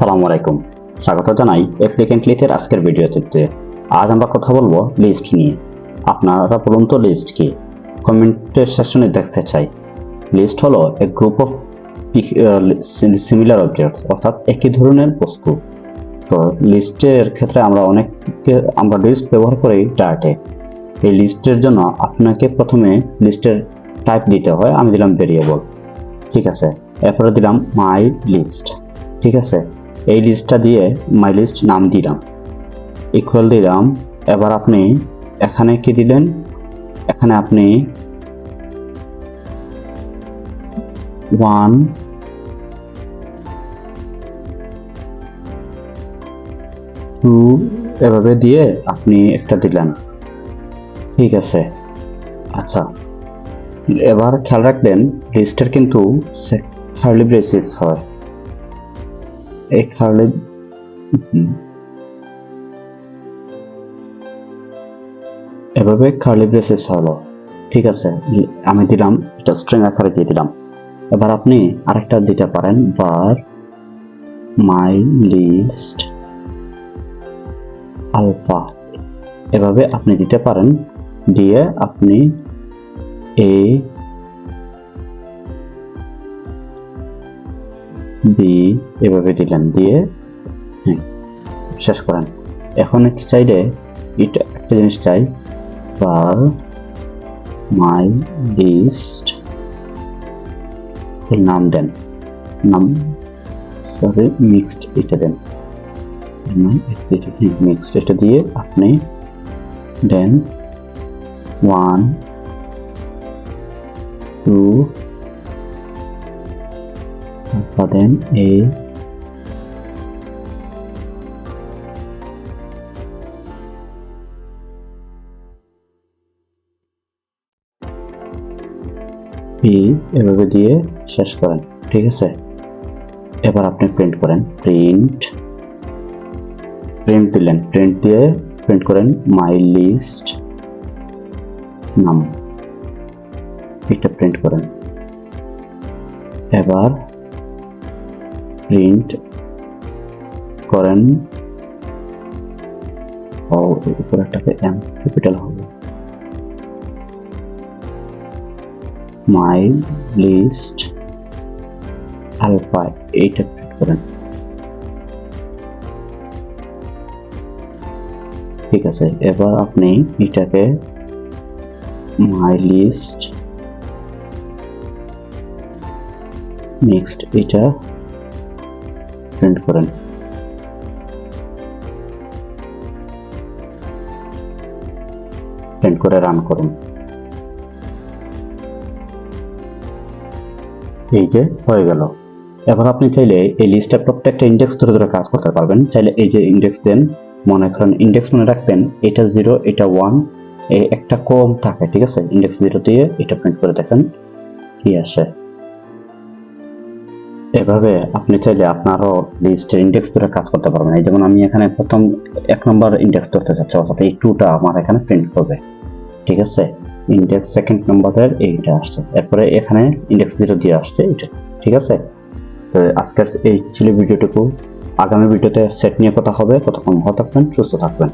আসসালামু আলাইকুম, স্বাগত জানাই অ্যাপ্লিকেন্টলিতের আজকের ভিডিওতে। আজ আমরা কথা বলবো লিস্ট নিয়ে। আপনারা বলুন তো লিস্ট কি? কমেন্টের সেকশনে দেখতে চাই। লিস্ট হলো এ গ্রুপ অফ সিমিলার অবজেক্টস, অর্থাৎ একই ধরনের বস্তু। তো লিস্টের ক্ষেত্রে আমরা লিস্ট ব্যবহার করি ডার্টে। এই লিস্টের জন্য আপনাকে প্রথমে লিস্টের টাইপ দিতে হয়। আমি দিলাম ভেরিয়েবল, ঠিক আছে। এরপরে দিলাম মাই লিস্ট, ঠিক আছে। এই লিস্টটা দিয়ে মাই লিস্ট নাম দিলাম, ইকুয়াল দিলাম। এবার আপনি এখানে কি দিলেন? এখানে আপনি 1 2 এভাবে দিয়ে আপনি একটা দিলেন, ঠিক আছে। আচ্ছা, এবার খেয়াল রাখবেন লিস্টের কিন্তু কার্লি ব্রেসেস হয়। এই কার্লি এভাবে কার্লি ব্রেসেস হলো, ঠিক আছে। আমি দিলাম, এটা স্ট্রিং আকারে দিয়ে দিলাম। এবার আপনি আরেকটা দিতে পারেন, বার মাই লিস্ট আলফা, এভাবে আপনি দিতে পারেন। দিয়ে আপনি এ বি এভাবে দিলেন, দিয়ে শেষ করেন। এখন চাইলে এটা একটা জিনিস চাই, বার মাই লিস্ট এর নাম দেন, সরি মিক্সড এটা দেন, মিক্সড এটা দিয়ে আপনি দেন 1 2 তারপর দেন এ বি এভাবে দিয়ে শেষ করেন, ঠিক আছে। এবার আপনি প্রিন্ট করেন, প্রিন্ট দিলেন, প্রিন্ট দিয়ে প্রিন্ট করেন মাই লিস্ট নাম, এটা প্রিন্ট করেন। এবার প্রিন্ট করেন, উপরেরটাকে এম ক্যাপিটাল হবে, মাই লিস্ট আলফা, এইটা প্রিন্ট করেন, ঠিক আছে। এবার আপনি এটাকে মাই লিস্ট নেক্সট এটা প্রিন্ট করেন, প্রিন্ট করে রান করুন। এই যে হয়ে গেল। এবার আপনি চাইলে এই লিস্টে প্রত্যেকটা ইন্ডেক্স ধরে ধরে কাজ করতে পারবেন। চাইলে এই যে ইন্ডেক্স দেন, মনে করেন ইন্ডেক্স মনে রাখবেন এটা 0 এটা 1, এই একটা কম থাকে, ঠিক আছে। ইন্ডেক্স 0 দিয়ে এটা প্রিন্ট করে দেখেন কি আসে। এভাবে আপনি চাইলে আপনারও লিস্টের ইন্ডেক্স ধরে কাজ করতে পারবেন। এই যেমন আমি এখানে প্রথম 1 নম্বর ইন্ডেক্স ধরতে চাচ্ছি, অর্থাৎ এই 2টা আমার এখানে প্রিন্ট করবে, ঠিক আছে। ইন্ডেক্স 2nd নম্বরের এইটা আসছে, এরপরে এখানে ইন্ডেক্স 0 দিয়ে আসছে এটা, ঠিক আছে। তো আজকের এই ছিল ভিডিওটুকু। আগামী ভিডিওতে সেট নিয়ে কথা হবে। ততক্ষণ ভালো থাকবেন, সুস্থ থাকবেন।